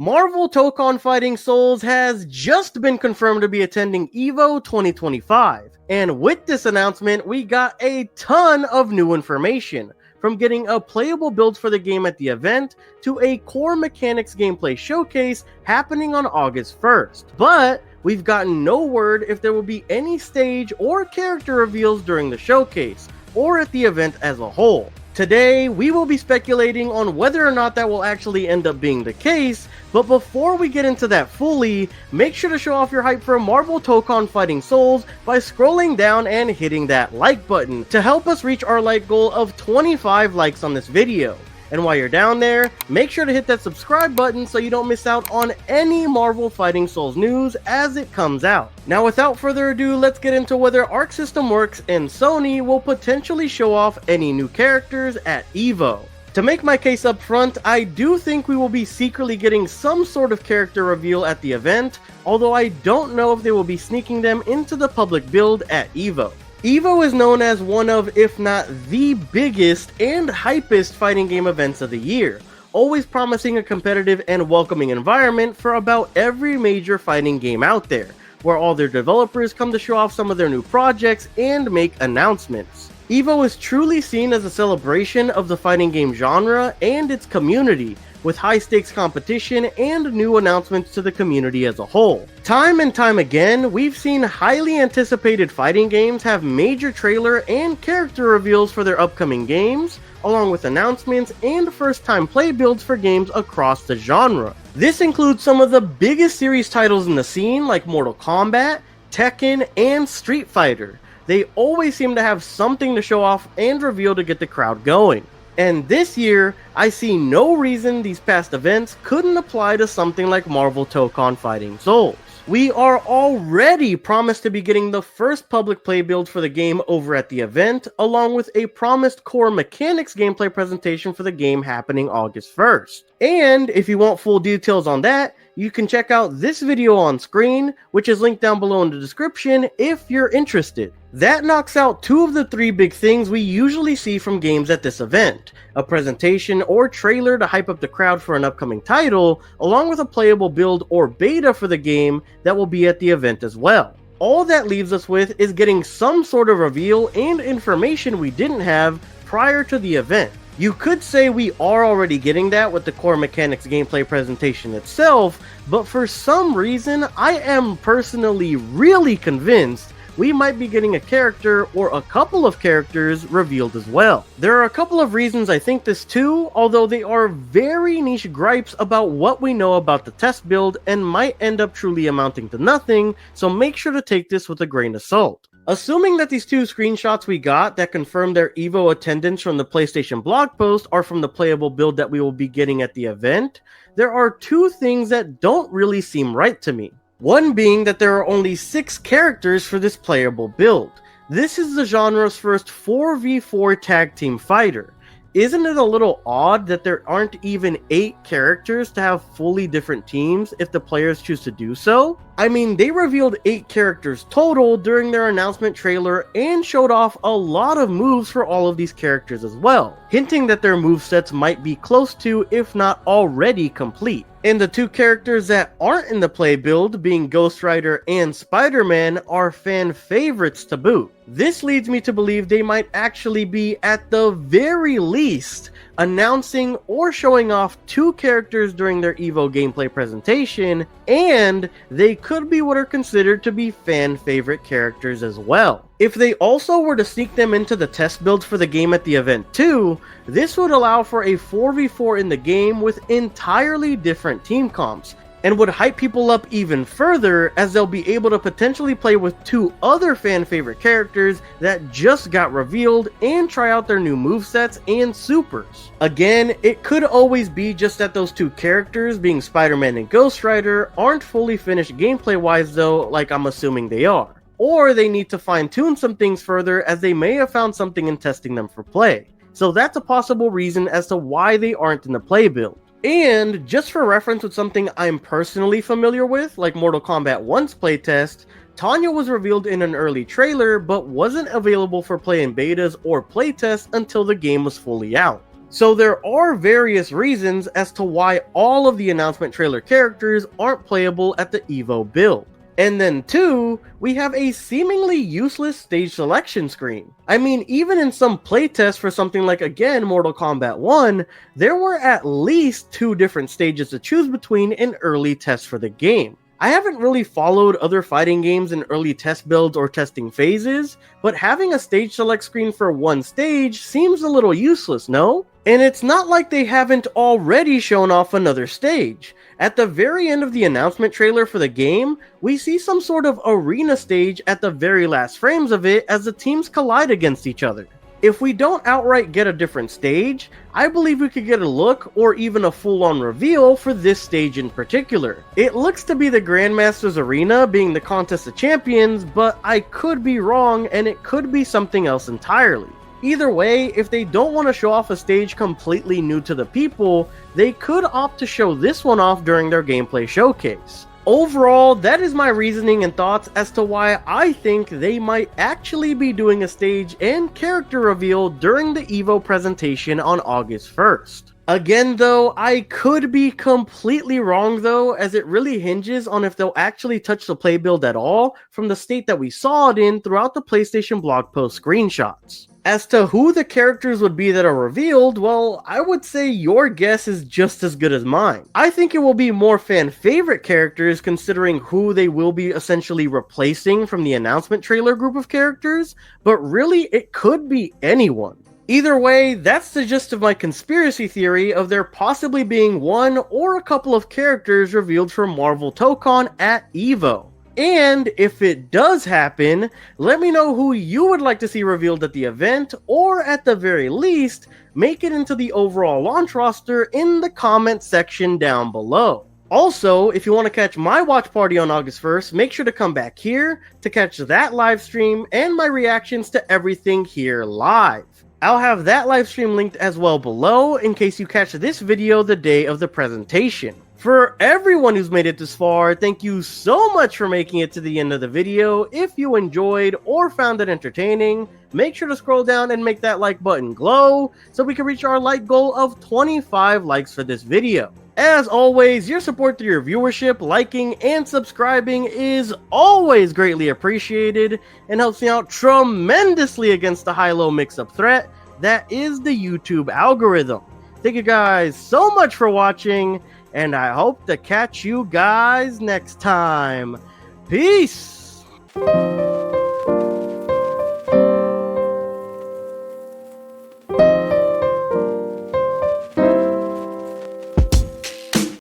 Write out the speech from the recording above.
Marvel Tokon Fighting Souls has just been confirmed to be attending EVO 2025, and with this announcement, we got a ton of new information, from getting a playable build for the game at the event, to a core mechanics gameplay showcase happening on August 1st. But we've gotten no word if there will be any stage or character reveals during the showcase, or at the event as a whole. Today, we will be speculating on whether or not that will actually end up being the case, but before we get into that fully, make sure to show off your hype for Marvel Tokon Fighting Souls by scrolling down and hitting that like button to help us reach our like goal of 25 likes on this video. And while you're down there, make sure to hit that subscribe button so you don't miss out on any Marvel Fighting Souls news as it comes out. Now without further ado, let's get into whether Arc System Works and Sony will potentially show off any new characters at EVO. To make my case up front, I do think we will be secretly getting some sort of character reveal at the event, although I don't know if they will be sneaking them into the public build at EVO. EVO is known as one of, if not the biggest and hypest fighting game events of the year, always promising a competitive and welcoming environment for about every major fighting game out there, where all their developers come to show off some of their new projects and make announcements. EVO is truly seen as a celebration of the fighting game genre and its community, with high-stakes competition and new announcements to the community as a whole. Time and time again, we've seen highly anticipated fighting games have major trailer and character reveals for their upcoming games, along with announcements and first-time play builds for games across the genre. This includes some of the biggest series titles in the scene like Mortal Kombat, Tekken, and Street Fighter. They always seem to have something to show off and reveal to get the crowd going. And this year, I see no reason these past events couldn't apply to something like Marvel Tokon Fighting Souls. We are already promised to be getting the first public play build for the game over at the event, along with a promised core mechanics gameplay presentation for the game happening August 1st. And if you want full details on that, you can check out this video on screen, which is linked down below in the description if you're interested. That knocks out two of the three big things we usually see from games at this event: a presentation or trailer to hype up the crowd for an upcoming title, along with a playable build or beta for the game that will be at the event as well. All that leaves us with is getting some sort of reveal and information we didn't have prior to the event. You could say we are already getting that with the core mechanics gameplay presentation itself, but for some reason, I am personally really convinced we might be getting a character or a couple of characters revealed as well. There are a couple of reasons I think this too, although they are very niche gripes about what we know about the test build and might end up truly amounting to nothing, so make sure to take this with a grain of salt. Assuming that these two screenshots we got that confirm their EVO attendance from the PlayStation blog post are from the playable build that we will be getting at the event, there are two things that don't really seem right to me. One being that there are only 6 characters for this playable build. This is the genre's first 4v4 tag team fighter. Isn't it a little odd that there aren't even 8 characters to have fully different teams if the players choose to do so? I mean, they revealed 8 characters total during their announcement trailer and showed off a lot of moves for all of these characters as well, hinting that their movesets might be close to, if not already complete. And the 2 characters that aren't in the play build, being Ghost Rider and Spider-Man, are fan favorites to boot. This leads me to believe they might actually be, at the very least, announcing or showing off 2 characters during their EVO gameplay presentation, and they could be what are considered to be fan favorite characters as well. If they also were to sneak them into the test builds for the game at the event too, this would allow for a 4v4 in the game with entirely different team comps, and would hype people up even further as they'll be able to potentially play with 2 other fan favorite characters that just got revealed and try out their new movesets and supers. Again, it could always be just that those 2 characters, being Spider-Man and Ghost Rider, aren't fully finished gameplay wise though, like I'm assuming they are. Or they need to fine tune some things further as they may have found something in testing them for play. So that's a possible reason as to why they aren't in the play build. And just for reference with something I'm personally familiar with, like Mortal Kombat 1's playtest, Tanya was revealed in an early trailer but wasn't available for play in betas or playtests until the game was fully out. So there are various reasons as to why all of the announcement trailer characters aren't playable at the EVO build. And then 2, we have a seemingly useless stage selection screen. I mean, even in some playtests for something like, again, Mortal Kombat 1, there were at least 2 different stages to choose between in early tests for the game. I haven't really followed other fighting games in early test builds or testing phases, but having a stage select screen for one stage seems a little useless, no? And it's not like they haven't already shown off another stage. At the very end of the announcement trailer for the game, we see some sort of arena stage at the very last frames of it as the teams collide against each other. If we don't outright get a different stage, I believe we could get a look or even a full-on reveal for this stage in particular. It looks to be the Grandmaster's Arena being the Contest of Champions, but I could be wrong and it could be something else entirely. Either way, if they don't want to show off a stage completely new to the people, they could opt to show this one off during their gameplay showcase. Overall, that is my reasoning and thoughts as to why I think they might actually be doing a stage and character reveal during the EVO presentation on August 1st. Again though, I could be completely wrong though, as it really hinges on if they'll actually touch the play build at all from the state that we saw it in throughout the PlayStation blog post screenshots. As to who the characters would be that are revealed, well, I would say your guess is just as good as mine. I think it will be more fan favorite characters considering who they will be essentially replacing from the announcement trailer group of characters, but really it could be anyone. Either way, that's the gist of my conspiracy theory of there possibly being one or a couple of characters revealed from Marvel Tokon at EVO. And if it does happen, let me know who you would like to see revealed at the event, or at the very least, make it into the overall launch roster in the comment section down below. Also, if you want to catch my watch party on August 1st, make sure to come back here to catch that live stream and my reactions to everything here live. I'll have that live stream linked as well below in case you catch this video the day of the presentation. For everyone who's made it this far, thank you so much for making it to the end of the video. If you enjoyed or found it entertaining, make sure to scroll down and make that like button glow so we can reach our like goal of 25 likes for this video. As always, your support through your viewership, liking, and subscribing is always greatly appreciated and helps me out tremendously against the high-low mix-up threat that is the YouTube algorithm. Thank you guys so much for watching, and I hope to catch you guys next time. Peace!